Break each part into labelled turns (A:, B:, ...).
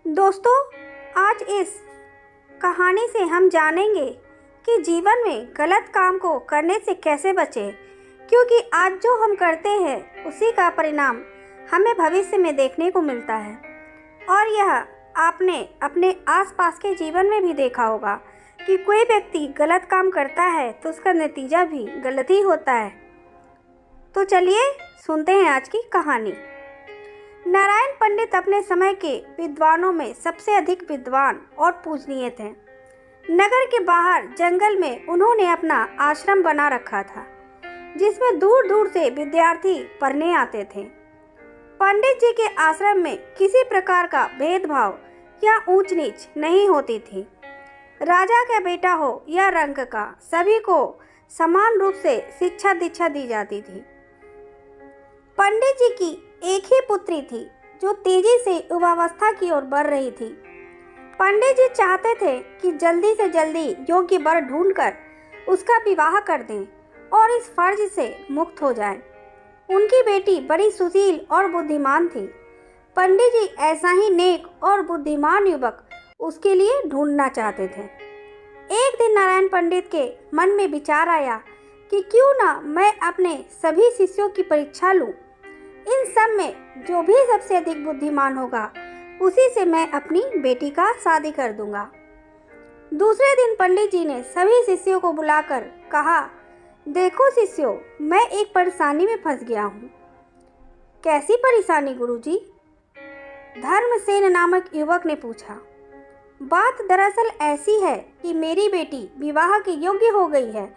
A: दोस्तों, आज इस कहानी से हम जानेंगे कि जीवन में गलत काम को करने से कैसे बचें, क्योंकि आज जो हम करते हैं उसी का परिणाम हमें भविष्य में देखने को मिलता है। और यह आपने अपने आसपास के जीवन में भी देखा होगा कि कोई व्यक्ति गलत काम करता है तो उसका नतीजा भी गलत ही होता है। तो चलिए सुनते हैं आज की कहानी। नारायण पंडित अपने समय के विद्वानों में सबसे अधिक विद्वान और पूजनीय थे। नगर के बाहर जंगल में उन्होंने अपना आश्रम बना रखा था, जिसमें दूर दूर से विद्यार्थी पढ़ने आते थे। पंडित जी के आश्रम में किसी प्रकार का भेदभाव या ऊंच नीच नहीं होती थी। राजा का बेटा हो या रंग का, सभी को समान रूप से शिक्षा दीक्षा दी जाती थी। पंडित जी की एक ही पुत्री थी जो तेजी से युवावस्था की ओर बढ़ रही थी। पंडित जी चाहते थे कि जल्दी से जल्दी योग्य वर ढूंढकर उसका विवाह कर दें और इस फर्ज से मुक्त हो जाएं। उनकी बेटी बड़ी सुशील और बुद्धिमान थी। पंडित जी ऐसा ही नेक और बुद्धिमान युवक उसके लिए ढूंढना चाहते थे। एक दिन नारायण पंडित के मन में विचार आया कि क्यों ना मैं अपने सभी शिष्यों की परीक्षा लूं। इन सब में जो भी सबसे अधिक बुद्धिमान होगा उसी से मैं अपनी बेटी का शादी कर दूंगा। दूसरे दिन पंडित जी ने सभी शिष्यों को बुलाकर कहा, देखो शिष्यों, मैं एक परेशानी में फंस गया हूँ। कैसी परेशानी गुरुजी? धर्मसेन नामक युवक ने पूछा। बात दरअसल ऐसी है कि मेरी बेटी विवाह के योग्य हो गई है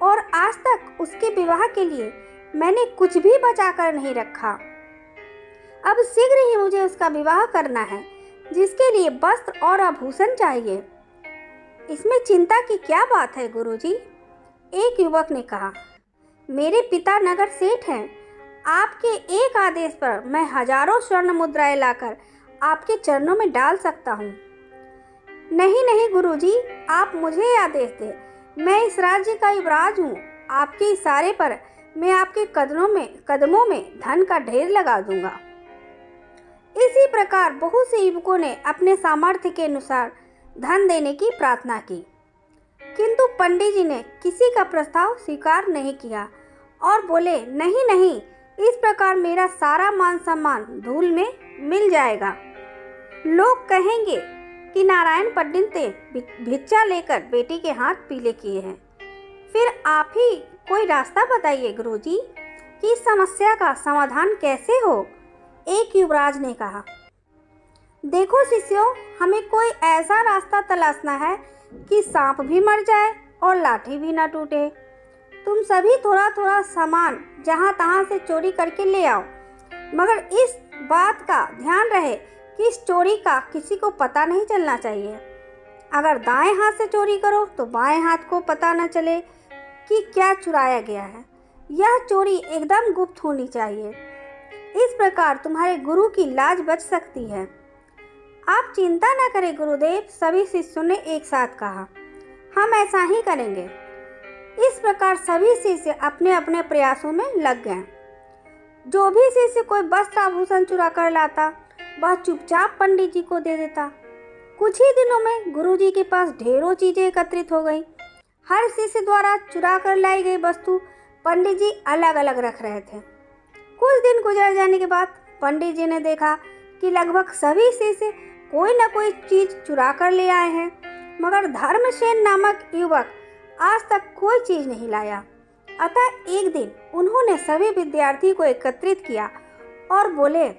A: और आज तक उसके विवाह के लिए मैंने कुछ भी बचा कर नहीं रखा। अब शीघ्र ही मुझे उसका विवाह करना है, जिसके लिए वस्त्र और आभूषण चाहिए। इसमें चिंता की क्या बात है गुरुजी? एक युवक ने कहा, मेरे पिता नगर सेठ हैं। आपके एक आदेश पर मैं हजारों स्वर्ण मुद्राएं लाकर आपके चरणों में डाल सकता हूँ। नहीं नहीं गुरुजी, आप मुझे आदेश दें। मैं इस राज्य का युवराज हूँ। आपके इशारे पर मैं आपके कदमों में धन का ढेर लगा दूंगा। इसी प्रकार बहुत से युवकों ने अपने सामर्थ्य के अनुसार धन देने की प्रार्थना की, किंतु पंडित जी ने किसी का प्रस्ताव स्वीकार नहीं किया और बोले, नहीं नहीं, इस प्रकार मेरा सारा मान सम्मान धूल में मिल जाएगा। लोग कहेंगे कि नारायण पंडित ने भिक्षा लेकर बेटी के हाथ पीले किए हैं। फिर आप ही कोई रास्ता बताइए गुरुजी कि इस समस्या का समाधान कैसे हो। एक युवराज ने कहा, देखो शिष्यों, हमें कोई ऐसा रास्ता तलाशना है कि सांप भी मर जाए और लाठी भी ना टूटे। तुम सभी थोड़ा थोड़ा सामान जहाँ तहाँ से चोरी करके ले आओ, मगर इस बात का ध्यान रहे कि इस चोरी का किसी को पता नहीं चलना चाहिए। अगर दाएं हाथ से चोरी करो तो बाएं हाथ को पता न चले कि क्या चुराया गया है। यह चोरी एकदम गुप्त होनी चाहिए। इस प्रकार तुम्हारे गुरु की लाज बच सकती है। आप चिंता न करें गुरुदेव, सभी शिष्यों ने एक साथ कहा। हम ऐसा ही करेंगे। इस प्रकार सभी शिष्य अपने अपने प्रयासों में लग गए। जो भी शिष्य कोई वस्त्र आभूषण चुरा कर लाता, वह चुपचाप पंडित जी को दे देता। कुछ ही दिनों में गुरु जी के पास ढेरों चीजें एकत्रित हो गई। हर शिष्य द्वारा चुरा कर लाई गई वस्तु पंडित जी अलग अलग रख रहे थे। कुछ दिन गुजर जाने के बाद पंडित जी ने देखा कि लगभग सभी शिष्य कोई न कोई चीज चुरा कर ले आए हैं, मगर धर्मसेन नामक युवक आज तक कोई चीज नहीं लाया। अतः एक दिन उन्होंने सभी विद्यार्थी को एकत्रित किया और बोले,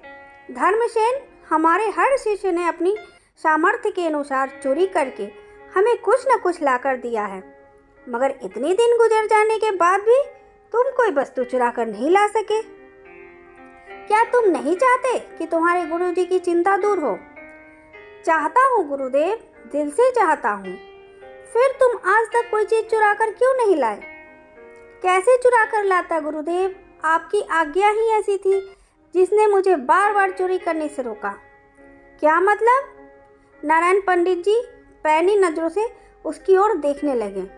A: धर्मसेन, हमारे हर शिष्य ने अपनी सामर्थ्य के अनुसार चोरी करके हमें कुछ न कुछ लाकर दिया है, मगर इतने दिन गुजर जाने के बाद भी तुम कोई वस्तु चुरा कर नहीं ला सके। क्या तुम नहीं चाहते कि तुम्हारे गुरुजी की चिंता दूर हो? चाहता हूँ गुरुदेव, दिल से चाहता हूँ। फिर तुम आज तक कोई चीज चुरा कर क्यों नहीं लाए? कैसे चुरा कर लाता गुरुदेव? आपकी आज्ञा ही ऐसी थी जिसने मुझे बार बार चोरी करने से रोका। क्या मतलब? नारायण पंडित जी पैनी नजरों से उसकी ओर देखने लगे।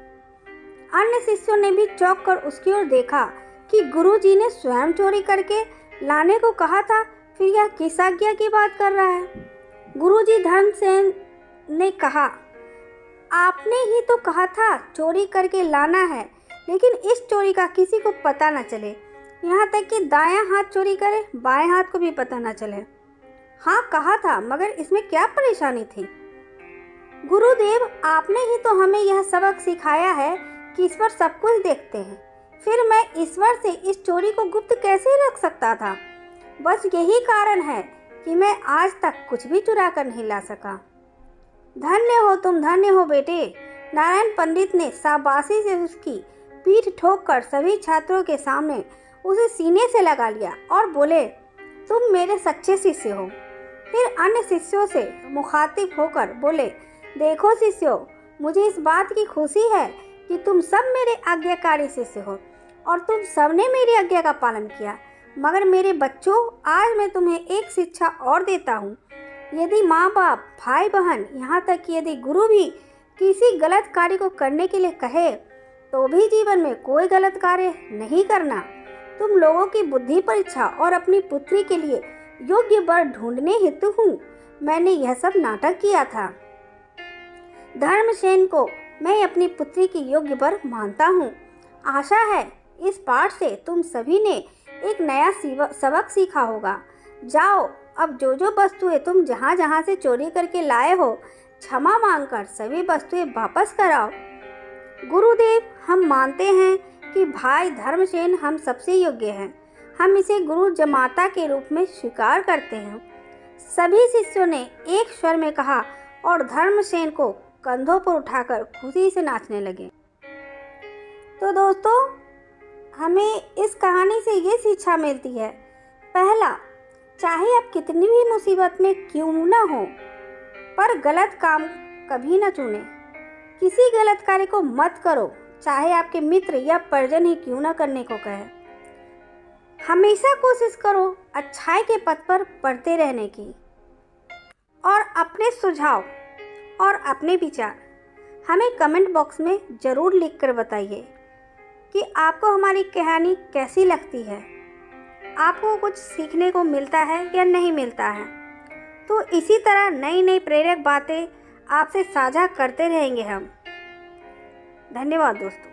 A: अन्य शिष्यों ने भी चौंक कर उसकी ओर देखा कि गुरुजी ने स्वयं चोरी करके लाने को कहा था, फिर यह किस आज्ञा की बात कर रहा है? गुरुजी धर्मसेन ने कहा, आपने ही तो कहा था चोरी करके लाना है, लेकिन इस चोरी का किसी को पता न चले, यहाँ तक कि दायां हाथ चोरी करे बाएं हाथ को भी पता न चले। हाँ कहा था, मगर इसमें क्या परेशानी थी? गुरुदेव, आपने ही तो हमें यह सबक सिखाया है कि ईश्वर सब कुछ देखते हैं, फिर मैं ईश्वर से इस चोरी को गुप्त कैसे रख सकता था? बस यही कारण है कि मैं आज तक कुछ भी चुरा कर नहीं ला सका। धन्य हो तुम, धन्य हो बेटे। नारायण पंडित ने शाबाशी से उसकी पीठ ठोककर सभी छात्रों के सामने उसे सीने से लगा लिया और बोले, तुम मेरे सच्चे शिष्य हो। फिर अन्य शिष्यों से मुखातिब होकर बोले, देखो शिष्यों, मुझे इस बात की खुशी है कि तुम सब मेरे आज्ञाकारी शिष्य हो और तुम सबने मेरी आज्ञा का पालन किया। मगर मेरे बच्चों, आज मैं तुम्हें एक शिक्षा और देता हूँ। यदि माँ बाप, भाई बहन, यहाँ तक कि यदि गुरु भी किसी गलत कार्य को करने के लिए कहे तो भी जीवन में कोई गलत कार्य नहीं करना। तुम लोगों की बुद्धि परीक्षा और अपनी पुत्री के लिए योग्य वर ढूंढने हेतु हूँ मैंने यह सब नाटक किया था। धर्मसेन को मैं अपनी पुत्री की योग्य वर मानता हूँ। आशा है इस पाठ से तुम सभी ने एक नया सबक सीखा होगा। जाओ, अब जो जो वस्तुएं तुम जहाँ जहाँ से चोरी करके लाए हो, क्षमा मांगकर सभी वस्तुएं वापस कराओ। गुरुदेव, हम मानते हैं कि भाई धर्मसेन हम सबसे योग्य हैं। हम इसे गुरु जमाता के रूप में स्वीकार करते हैं। सभी शिष्यों ने एक स्वर में कहा और धर्मसेन को कंधों पर उठाकर खुशी से नाचने लगे। तो दोस्तों, हमें इस कहानी से ये शिक्षा मिलती है, पहला, चाहे आप कितनी भी मुसीबत में क्यों ना हो, पर गलत काम कभी ना चुनें। किसी गलत कार्य को मत करो, चाहे आपके मित्र या परिजन ही क्यों ना करने को कहे। हमेशा कोशिश करो अच्छाई के पथ पर बढ़ते रहने की। और अपने सुझाव और अपने विचार हमें कमेंट बॉक्स में ज़रूर लिख कर बताइए कि आपको हमारी कहानी कैसी लगती है, आपको कुछ सीखने को मिलता है या नहीं मिलता है। तो इसी तरह नई नई प्रेरक बातें आपसे साझा करते रहेंगे हम। धन्यवाद दोस्तों।